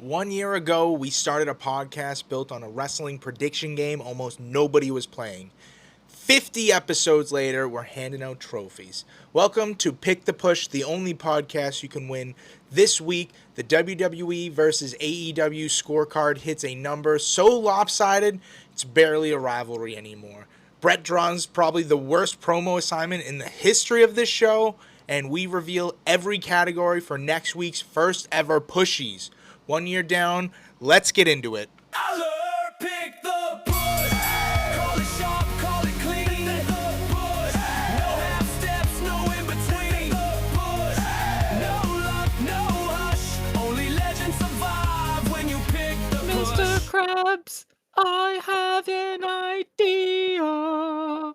1 year ago, we started a podcast built on a wrestling prediction game almost nobody was playing. 50 episodes later, we're handing out trophies. Welcome to Pick the Push, the only podcast you can win. This week, the WWE versus AEW scorecard hits a number so lopsided, it's barely a rivalry anymore. Brett draws probably the worst promo assignment in the history of this show, and we reveal every category for next week's first ever Pushies. 1 year down, let's get into it. Pick the push. Call it sharp, call it clean. The push. No half steps, no in between. The push. No luck, no hush. Only legends survive when you pick the push. Mr. Krabs, I have an idea.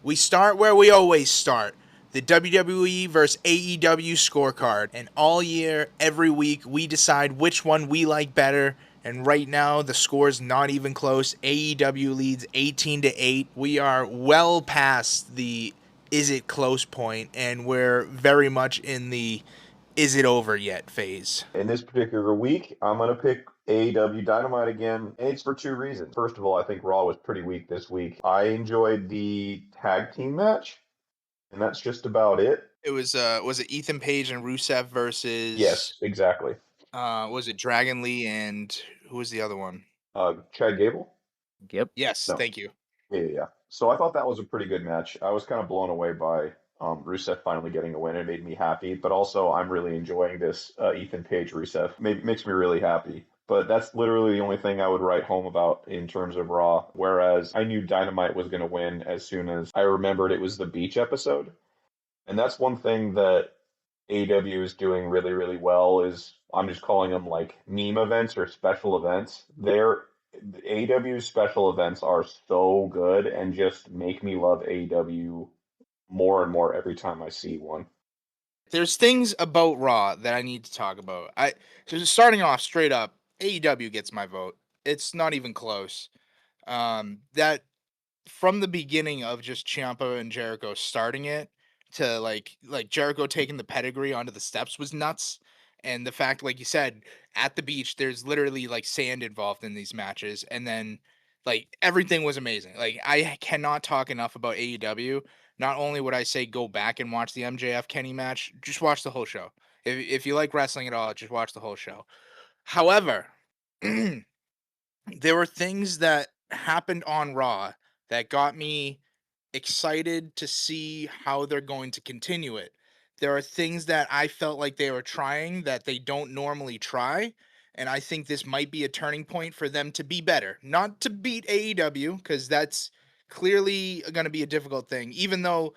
We start where we always start. The WWE versus AEW scorecard. And all year, every week, we decide which one we like better. And right now, the score's not even close. AEW leads 18-8. We are well past the is it close point, and we're very much in the is it over yet phase. In this particular week, I'm going to pick AEW Dynamite again. And it's for two reasons. First of all, I think Raw was pretty weak this week. I enjoyed the tag team match, and that's just about it. It was it Ethan Page and Rusev versus Yes, exactly. Was it Dragon Lee and who was the other one? Chad Gable? Yep. Yes, No. thank you. Yeah. So I thought that was a pretty good match. I was kind of blown away by Rusev finally getting a win. It made me happy, but also I'm really enjoying this Ethan Page Rusev. Makes me really happy. But that's literally the only thing I would write home about in terms of Raw. Whereas I knew Dynamite was going to win as soon as I remembered it was the beach episode. And that's one thing that AEW is doing really, really well is I'm just calling them like meme events or special events. AEW's special events are so good and just make me love AEW more and more every time I see one. There's things about Raw that I need to talk about. So just starting off straight up, AEW gets my vote. It's not even close. That from the beginning of just Ciampa and Jericho starting it to like Jericho taking the pedigree onto the steps was nuts. And the fact, like you said, at the beach, there's literally like sand involved in these matches, and then like everything was amazing. Like I cannot talk enough about AEW. Not only would I say go back and watch the MJF Kenny match, just watch the whole show. If you like wrestling at all, just watch the whole show. However, there were things that happened on Raw that got me excited to see how they're going to continue it. There are things that I felt like they were trying that they don't normally try, and I think this might be a turning point for them to be better. Not to beat AEW, because that's clearly going to be a difficult thing, even though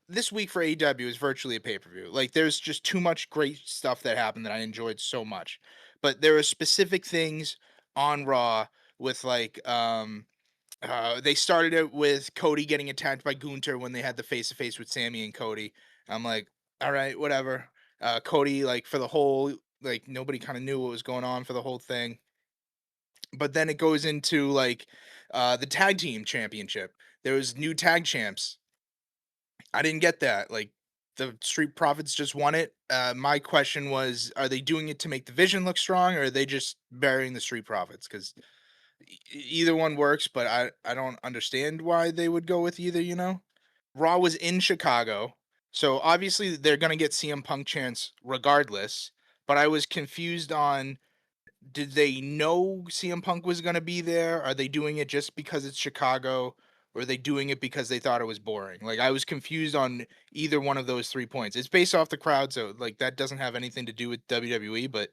this week for AEW is virtually a pay-per-view. Like, there's just too much great stuff that happened that I enjoyed so much. But there are specific things on Raw with they started it with Cody getting attacked by Gunther when they had the face-to-face with Sammy and Cody. I'm like, all right, whatever. Cody, like, for the whole, like, nobody kind of knew what was going on for the whole thing. But then it goes into, like, the tag team championship. There was new tag champs. I didn't get that. Like, the Street Profits just won it. My question was, are they doing it to make the Vision look strong, or are they just burying the Street Profits? Because either one works, but I don't understand why they would go with either, you know? Raw was in Chicago, so obviously they're going to get CM Punk chance regardless, but I was confused on, did they know CM Punk was going to be there? Are they doing it just because it's Chicago, or are they doing it because they thought it was boring? Like, I was confused on either one of those 3 points. It's based off the crowd, so like that doesn't have anything to do with WWE, but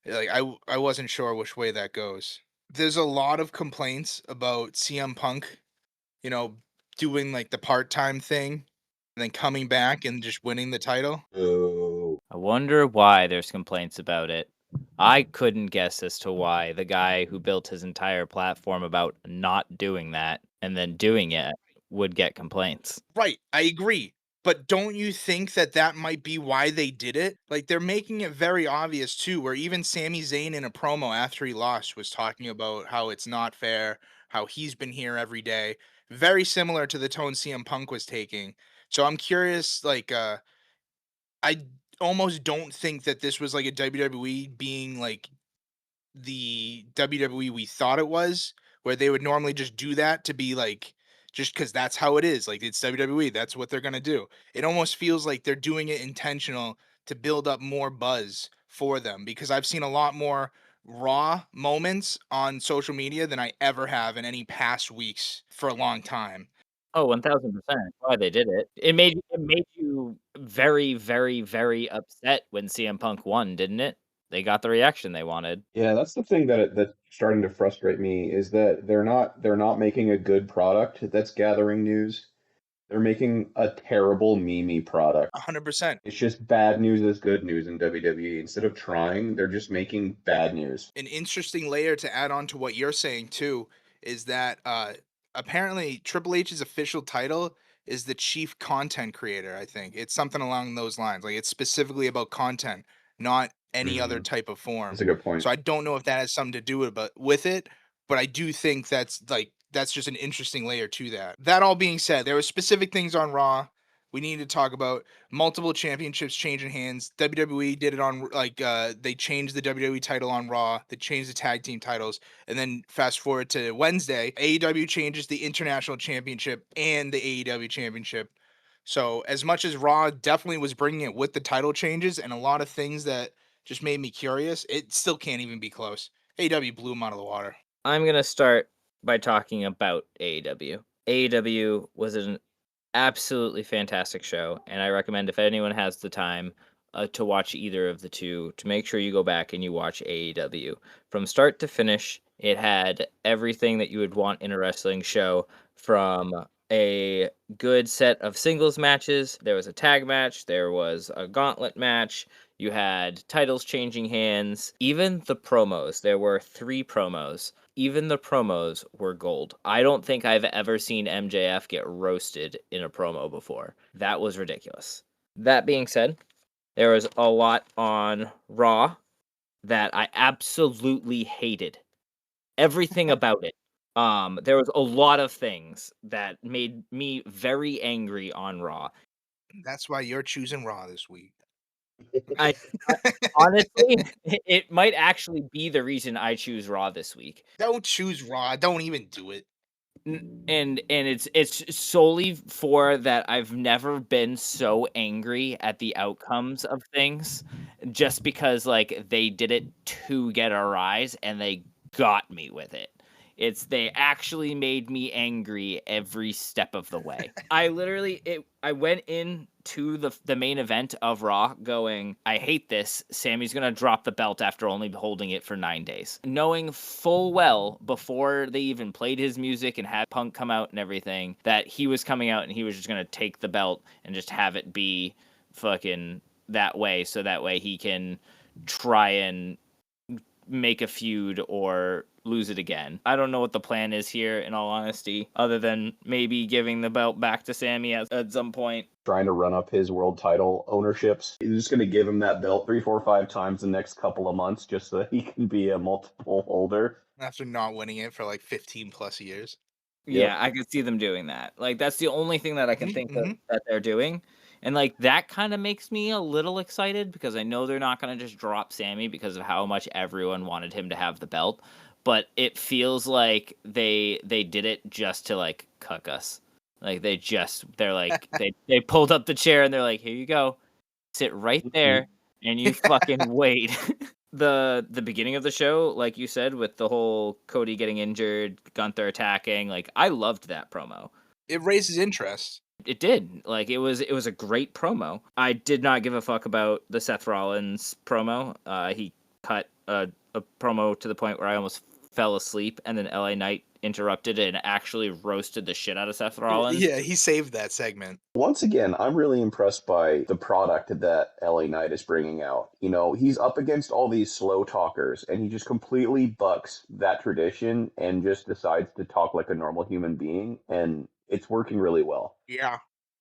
like I wasn't sure which way that goes. There's a lot of complaints about CM Punk, you know, doing like the part-time thing and then coming back and just winning the title. Oh. I wonder why there's complaints about it. I couldn't guess as to why the guy who built his entire platform about not doing that and then doing it would get complaints. Right, I agree. But don't you think that that might be why they did it? Like, they're making it very obvious too, where even Sami Zayn in a promo after he lost was talking about how it's not fair, how he's been here every day. Very similar to the tone CM Punk was taking. So I'm curious, like, I almost don't think that this was like a WWE being like the WWE we thought it was, where they would normally just do that to be like, just because that's how it is. Like it's WWE, that's what they're gonna do. It almost feels like they're doing it intentional to build up more buzz for them because I've seen a lot more raw moments on social media than I ever have in any past weeks for a long time. Oh, 1000%. Why they did it. It made you very, very, very upset when CM Punk won, didn't it? They got the reaction they wanted. Yeah, that's the thing that's starting to frustrate me is that they're not making a good product that's gathering news. They're making a terrible meme product. 100%. It's just bad news is good news in WWE. Instead of trying, they're just making bad news. An interesting layer to add on to what you're saying too is that apparently Triple H's official title is the chief content creator. I think it's something along those lines. Like it's specifically about content, not any other Hmm. type of That's form. a good point. So I don't know if that has something to do with it, but I do think that's just an interesting layer to that. That all being said, there were specific things on Raw we need to talk about. Multiple championships changing hands. WWE did it on they changed the WWE title on Raw. They changed the tag team titles, and then fast forward to Wednesday, AEW changes the international championship and the AEW championship. So as much as Raw definitely was bringing it with the title changes and a lot of things that just made me curious, it still can't even be close. AEW blew them out of the water. I'm gonna start by talking about AEW. AEW was an absolutely fantastic show, and I recommend if anyone has the time to watch either of the two, to make sure you go back and you watch AEW. From start to finish, it had everything that you would want in a wrestling show, from a good set of singles matches, there was a tag match, there was a gauntlet match, you had titles changing hands, even the promos. There were 3 promos. Even the promos were gold. I don't think I've ever seen MJF get roasted in a promo before. That was ridiculous. That being said, there was a lot on Raw that I absolutely hated. Everything about it. There was a lot of things that made me very angry on Raw. That's why you're choosing Raw this week. I, I honestly, it might actually be the reason I choose Raw this week. Don't choose Raw. Don't even do it. And it's solely for that I've never been so angry at the outcomes of things, just because like they did it to get a rise and they got me with it. They actually made me angry every step of the way. I went into the main event of Raw going, I hate this. Sammy's gonna drop the belt after only holding it for 9 days. Knowing full well before they even played his music and had Punk come out and everything, that he was coming out and he was just gonna take the belt and just have it be fucking that way, so that way he can try and make a feud or lose it again. I don't know what the plan is here, in all honesty, other than maybe giving the belt back to Sammy at some point. Trying to run up his world title ownerships. He's just going to give him that belt 3, 4, 5 times the next couple of months just so that he can be a multiple holder. After not winning it for like 15 plus years. Yep. Yeah, I could see them doing that. Like, that's the only thing that I can think of Mhm. that they're doing. And, like, that kind of makes me a little excited because I know they're not going to just drop Sammy because of how much everyone wanted him to have the belt. But it feels like they did it just to, like, cuck us. Like, they're like, they pulled up the chair and they're like, here you go. Sit right there and you fucking wait. The beginning of the show, like you said, with the whole Cody getting injured, Gunther attacking, like I loved that promo. It raises interest. It did. Like it was a great promo. I did not give a fuck about the Seth Rollins promo. He cut a promo to the point where I almost fell asleep, and then LA Knight interrupted and actually roasted the shit out of Seth Rollins. Yeah, he saved that segment. Once again, I'm really impressed by the product that LA Knight is bringing out. You know, he's up against all these slow talkers, and he just completely bucks that tradition and just decides to talk like a normal human being, and it's working really well. Yeah.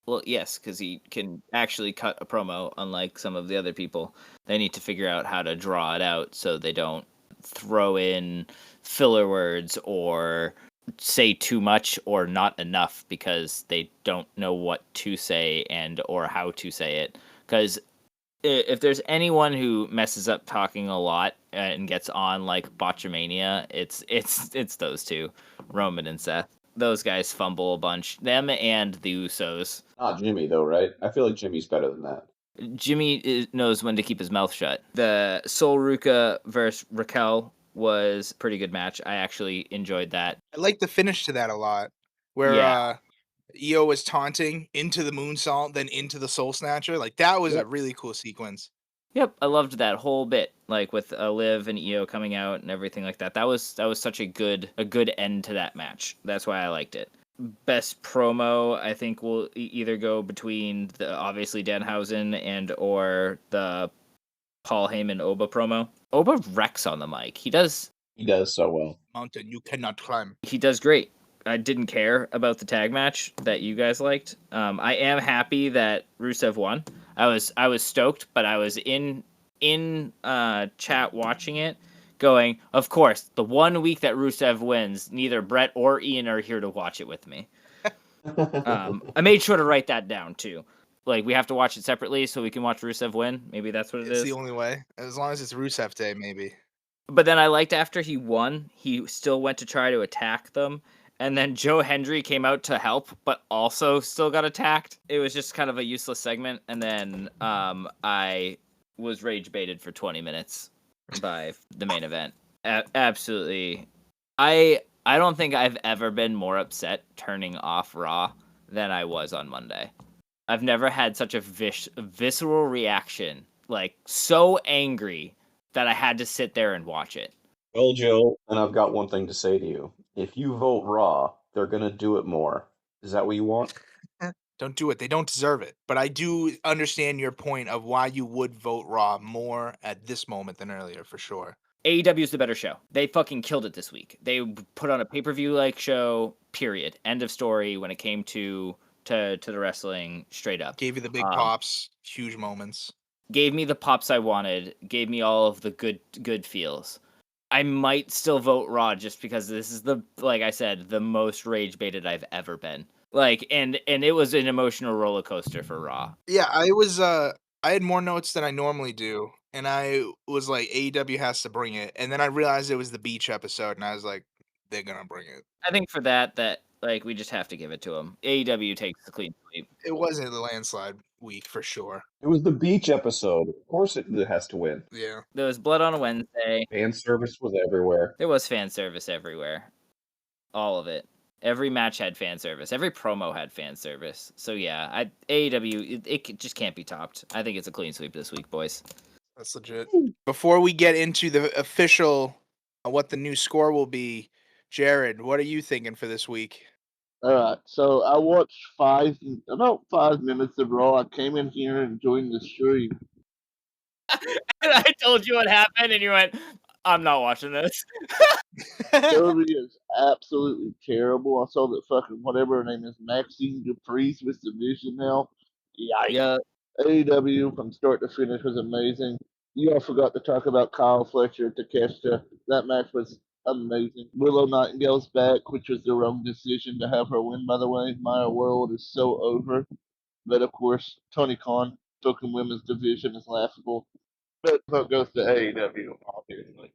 Well, yes, because he can actually cut a promo, unlike some of the other people. They need to figure out how to draw it out so they don't throw in filler words or say too much or not enough because they don't know what to say and or how to say it. Because if there's anyone who messes up talking a lot and gets on like Botchamania, it's those two, Roman and Seth. Those guys fumble a bunch. Them and the Usos. Not Jimmy though, right? I feel like Jimmy's better than that. Jimmy knows when to keep his mouth shut. The Sol Ruka versus Raquel was a pretty good match. I actually enjoyed that. I like the finish to that a lot, where Yeah. Io was taunting into the moonsault, then into the soul snatcher. Like that was a Yep. really cool sequence. Yep, I loved that whole bit, like with Liv and Io coming out and everything like that. That was such a good end to that match. That's why I liked it. Best promo, I think, will either go between the obviously Danhausen and or the Paul Heyman Oba promo. Oba wrecks on the mic. He does so well. Mountain you cannot climb. He does great. I didn't care about the tag match that you guys liked. I am happy that Rusev won. I was stoked, but I was in chat watching it, going, of course, the 1 week that Rusev wins, neither Brett or Ian are here to watch it with me. I made sure to write that down too. Like we have to watch it separately so we can watch Rusev win. Maybe that's what it It's is. the only way. As long as it's Rusev Day, maybe. But then I liked after he won, he still went to try to attack them. And then Joe Hendry came out to help, but also still got attacked. It was just kind of a useless segment. And then I was rage baited for 20 minutes by the main event. Absolutely. I don't think I've ever been more upset turning off Raw than I was on Monday. I've never had such a visceral reaction, like so angry that I had to sit there and watch it. Well, Joe, and I've got one thing to say to you. If you vote Raw, they're gonna do it more. Is that what you want? Don't do it. They don't deserve it. But I do understand your point of why you would vote Raw more at this moment than earlier, for sure. AEW is the better show. They fucking killed it this week. They put on a pay-per-view like show, period. End of story when it came to the wrestling, straight up. Gave you the big pops, huge moments. Gave me the pops I wanted, gave me all of the good feels. I might still vote Raw just because this is like I said, the most rage baited I've ever been. Like, and it was an emotional roller coaster for Raw. Yeah, I had more notes than I normally do, and I was like, AEW has to bring it. And then I realized it was the beach episode, and I was like, they're gonna bring it. I think for that like we just have to give it to them. AEW takes the clean sweep. It wasn't the landslide week for sure. It was the beach episode. Of course it has to win. Yeah. There was blood on a Wednesday. Fan service was everywhere. There was fan service everywhere. All of it. Every match had fan service. Every promo had fan service. So yeah, AEW, it just can't be topped. I think it's a clean sweep this week, boys. That's legit. Before we get into the official, what the new score will be, Jared, what are you thinking for this week? All right, so I watched about 5 minutes of Raw. I came in here and joined the stream. I told you what happened, and you went, "I'm not watching this." Cody is absolutely terrible. I saw that fucking whatever her name is, Maxine Dupree's with Division now. Yikes. Yeah. AEW from start to finish was amazing. You all forgot to talk about Kyle Fletcher, Takeshita. That match was amazing. Willow Nightingale's back, which was the wrong decision to have her win, by the way. Maya World is so over. But of course, Tony Khan, fucking women's division is laughable. But vote goes to AEW, obviously.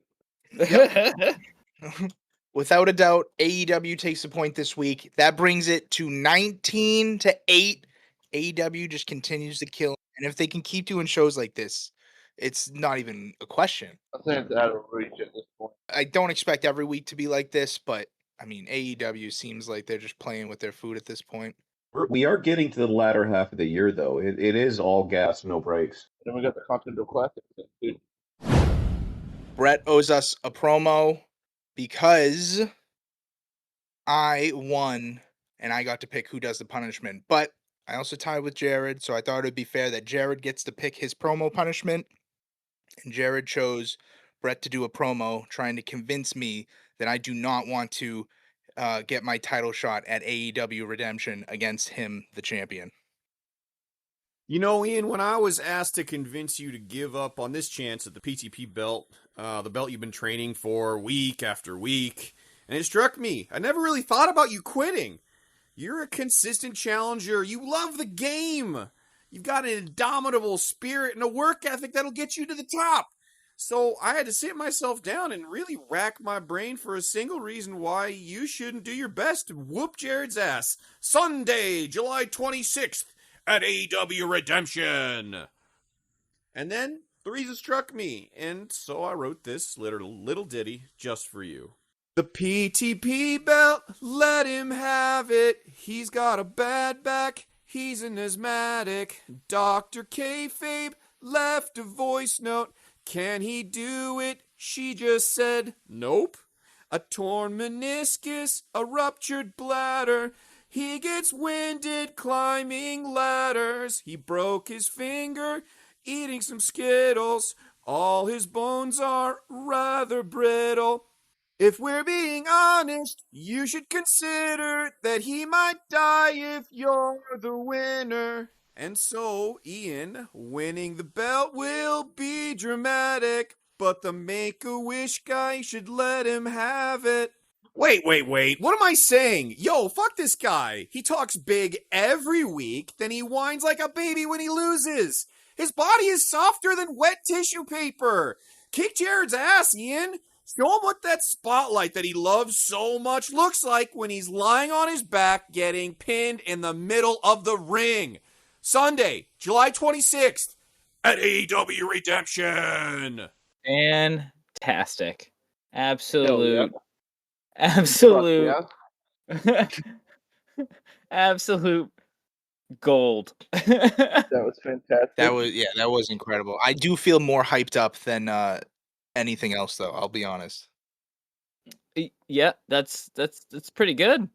Without a doubt, AEW takes the point this week. That brings it to 19-8. AEW just continues to kill. And if they can keep doing shows like this, it's not even a question. I think it's out of reach at this point. I don't expect every week to be like this, but I mean, AEW seems like they're just playing with their food at this point. We are getting to the latter half of the year, though. It is all gas, no brakes. Then we got the Continental Classic too. Brett owes us a promo because I won and I got to pick who does the punishment. But I also tied with Jared, so I thought it would be fair that Jared gets to pick his promo punishment. And Jared chose Brett to do a promo trying to convince me that I do not want to get my title shot at AEW Redemption against him, the champion. You know, Ian, when I was asked to convince you to give up on this chance at the PTP belt, the belt you've been training for week after week, and it struck me, I never really thought about you quitting. You're a consistent challenger. You love the game. You've got an indomitable spirit and a work ethic that'll get you to the top. So I had to sit myself down and really rack my brain for a single reason why you shouldn't do your best to whoop Jared's ass. Sunday, July 26th at AEW Redemption. And then the reason struck me, and so I wrote this little ditty just for you. The PTP belt, let him have it. He's got a bad back, he's an asthmatic. Dr. Kayfabe left a voice note. Can he do it? She just said, nope. A torn meniscus, a ruptured bladder. He gets winded climbing ladders. He broke his finger eating some Skittles. All his bones are rather brittle. If we're being honest, you should consider that he might die if you're the winner. And so, Ian, winning the belt will be dramatic, but the Make-A-Wish guy should let him have it. Wait. What am I saying? Yo, fuck this guy. He talks big every week, then he whines like a baby when he loses. His body is softer than wet tissue paper. Kick Jared's ass, Ian. Show him what that spotlight that he loves so much looks like when he's lying on his back getting pinned in the middle of the ring. Sunday, July 26th at AEW Redemption. Fantastic. Hell Absolute yeah. absolute gold. That was fantastic. That was incredible. I do feel more hyped up than anything else, though. I'll be honest. Yeah, that's pretty good.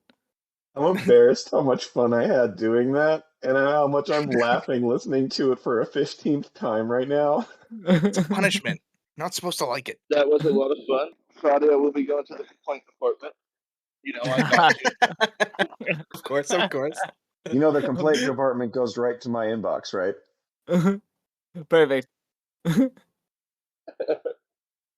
I'm embarrassed how much fun I had doing that, and how much I'm laughing listening to it for a 15th time right now. It's a punishment. Not supposed to like it. That was a lot of fun. Friday I will be going to the complaint department. You know, I got you. Of course, of course. You know, the complaint department goes right to my inbox, right? Perfect.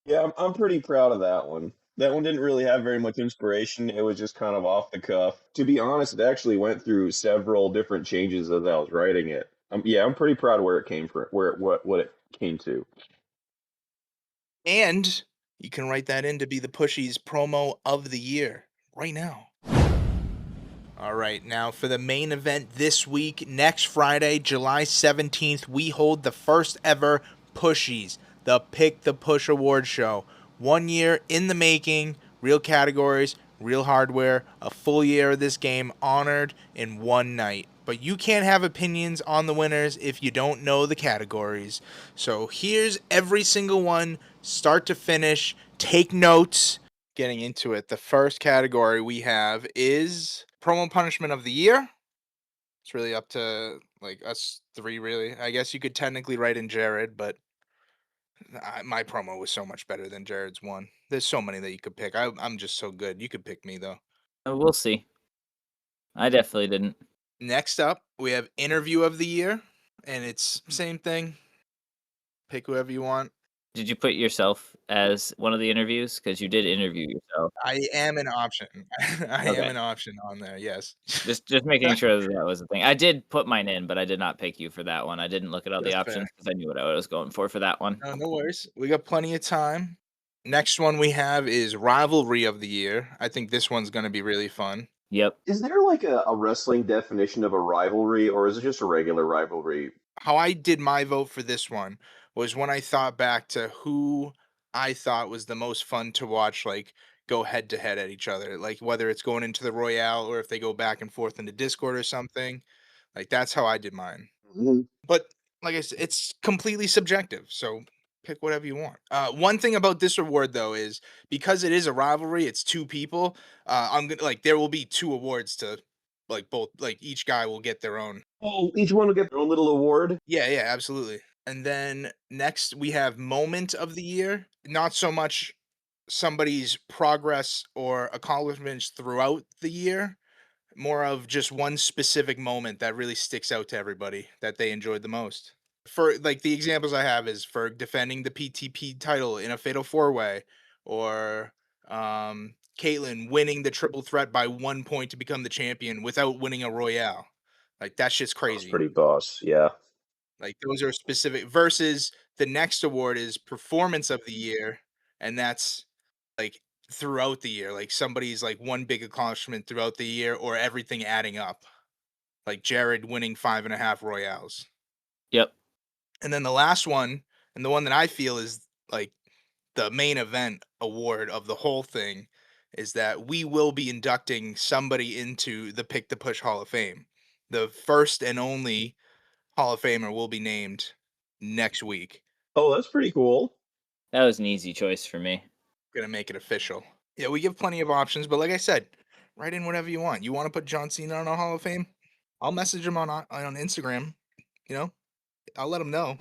Yeah, I'm pretty proud of that one. That one didn't really have very much inspiration. It was just kind of off the cuff. To be honest, it actually went through several different changes as I was writing it. Yeah, I'm pretty proud of where it came from, what it came to. And you can write that in to be the Pushies promo of the year right now. All right, now for the main event this week, next Friday, July 17th, we hold the first ever Pushies, the Pick the Push Award Show. 1 year in the making, real categories, real hardware, a full year of this game honored in one night. But you can't have opinions on the winners if you don't know the categories. So here's every single one, start to finish. Take notes. Getting into it, the first category we have is promo punishment of the year. It's really up to like us three, really. I guess you could technically write in Jared, but my promo was so much better than Jared's one. There's so many that you could pick. I'm just so good. You could pick me, though. We'll see. I definitely didn't. Next up, we have interview of the year, and it's same thing. Pick whoever you want. Did you put yourself as one of the interviews? Because you did interview yourself. I am an option. I Okay. am an option on there, yes. Just making sure that was the thing. I did put mine in, but I did not pick you for that one. I didn't look at all the That's fair. options because I knew what I was going for that one. No worries. We got plenty of time. Next one we have is rivalry of the year. I think this one's going to be really fun. Yep. Is there like a wrestling definition of a rivalry, or is it just a regular rivalry? How I did my vote for this one was when I thought back to who I thought was the most fun to watch, like, go head to head at each other. Like, whether it's going into the Royale or if they go back and forth into Discord or something. Like, that's how I did mine. Mm-hmm. But, like I said, it's completely subjective. So pick whatever you want. One thing about this award, though, is because it is a rivalry, it's two people. I'm gonna there will be two awards to both. Like, each guy will get their own. Oh, each one will get their own little award. Yeah, absolutely. And then next we have moment of the year. Not so much somebody's progress or accomplishments throughout the year, more of just one specific moment that really sticks out to everybody that they enjoyed the most. For like the examples I have is for defending the PTP title in a fatal 4-way, or Caitlyn winning the triple threat by 1 point to become the champion without winning a Royale. Like, that shit's That was crazy. pretty boss, yeah. Like those are specific versus the next award is performance of the year, and that's like throughout the year. Like somebody's like one big accomplishment throughout the year or everything adding up. Like Jared winning 5.5 Royales. Yep. And then the last one, and the one that I feel is like the main event award of the whole thing, is that we will be inducting somebody into the Pick the Push Hall of Fame. The first and only Hall of Famer will be named next week. Oh, that's pretty cool. That was an easy choice for me. Gonna make it official. Yeah, we give plenty of options, but like I said, write in whatever you want. You want to put John Cena on a Hall of Fame? I'll message him on Instagram. You know, I'll let him know.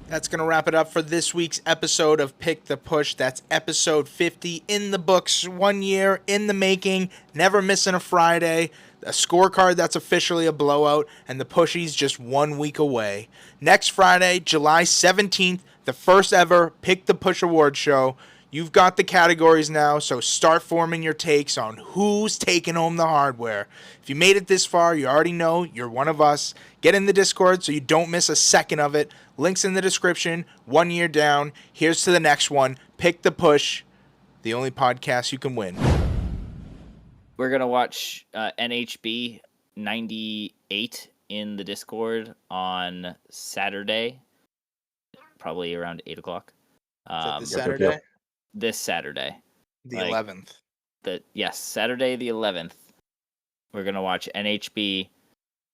That's going to wrap it up for this week's episode of Pick the Push. That's episode 50 in the books, 1 year in the making, never missing a Friday. A scorecard that's officially a blowout, and the Pushies just 1 week away. Next Friday, July 17th, the first ever Pick the Push award show. You've got the categories now, so start forming your takes on who's taking home the hardware. If you made it this far, you already know you're one of us. Get in the Discord so you don't miss a second of it. Links in the description. 1 year down. Here's to the next one. Pick the Push, the only podcast you can win. We're going to watch NHB 98 in the Discord on Saturday, probably around 8 o'clock. Is that this yep, Saturday? yep. This Saturday. The Like- 11th. Yes, Saturday the 11th. We're going to watch NHB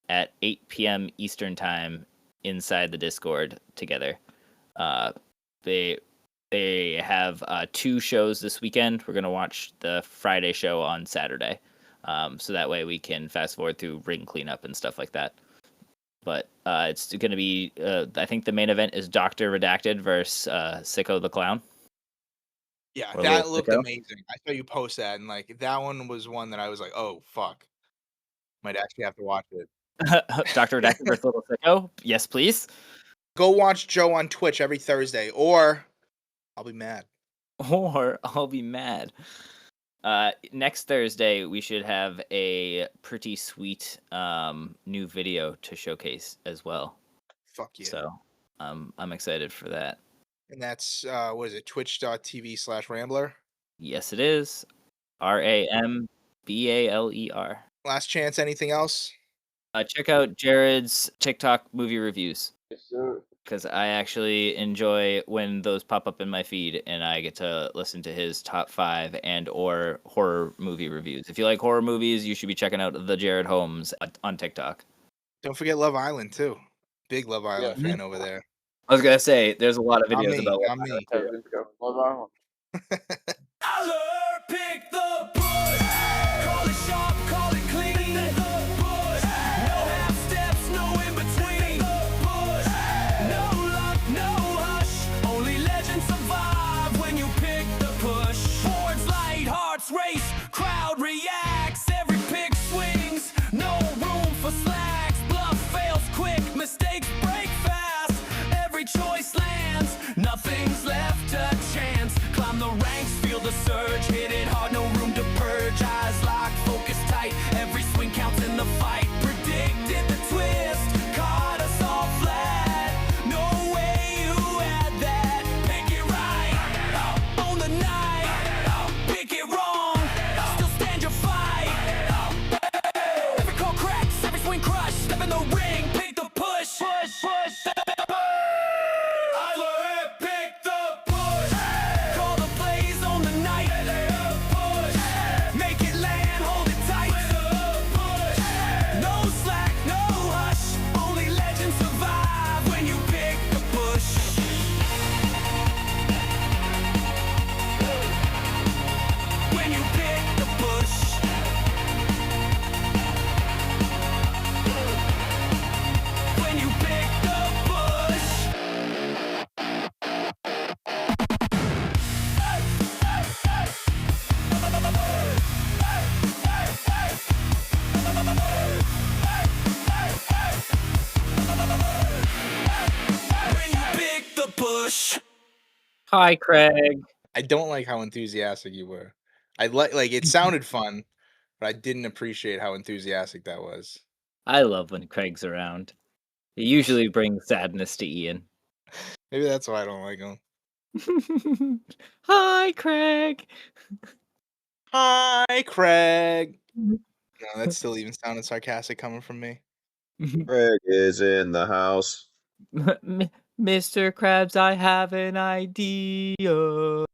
at 8 p.m. Eastern Time inside the Discord together. They have 2 shows this weekend. We're going to watch the Friday show on Saturday. So that way we can fast forward through ring cleanup and stuff like that. But it's going to be, I think the main event is Dr. Redacted versus Sicko the Clown. Yeah, Or that Little looked Sicko? amazing. I saw you post that, and like that one was one that I was like, oh fuck, might actually have to watch it. Dr. Redacted versus Little Sicko? Yes, please. Go watch Joe on Twitch every Thursday, or I'll be mad. Or I'll be mad. Next Thursday, we should have a pretty sweet new video to showcase as well. Fuck yeah. So I'm excited for that. And that's what is it? Twitch.tv/Rambler. Yes, it is. RAMBALER. Last chance. Anything else? Check out Jared's TikTok movie reviews Yes, sir. because I actually enjoy when those pop up in my feed and I get to listen to his top 5 and or horror movie reviews. If you like horror movies, you should be checking out the Jared Holmes on TikTok. Don't forget Love Island too. Big Love Island fan over there. I was gonna say there's a lot of Not videos me. about Not me. Love Island. Holler, pick the push. Call it sharp, call it clean. Pick the push. No half steps, no in between. Pick the push. No luck, no hush. Only legends survive when you pick the push. Boards light, hearts race, crowd reacts. Every pick swings, no room for slacks. Bluff fails quick, mistakes break fast. Every choice lands, nothing's left a chance. Climb the ranks, feel the surge, hit it hard, no room to purge. Eyes locked, focus tight, every swing counts in the fight. Predicted the twist, caught us all flat. No way you had that. Pick it right, own the night. Pick it wrong, still stand your fight. Every call cracks, every swing crushed. Step in the ring, pick the push. I learned pick the push. Call the plays on the night. Push. Make it land, hold it tight. Push. No slack, no hush. Only legends survive when you pick the push. When you pick the push. When you pick the push. When you pick the push. Hi, Craig. I don't like how enthusiastic you were. I like it sounded fun, but I didn't appreciate how enthusiastic that was. I love when Craig's around. It usually brings sadness to Ian. Maybe that's why I don't like him. Hi, Craig. Hi, Craig. No, that still even sounded sarcastic coming from me. Craig is in the house. Mr. Krabs, I have an idea.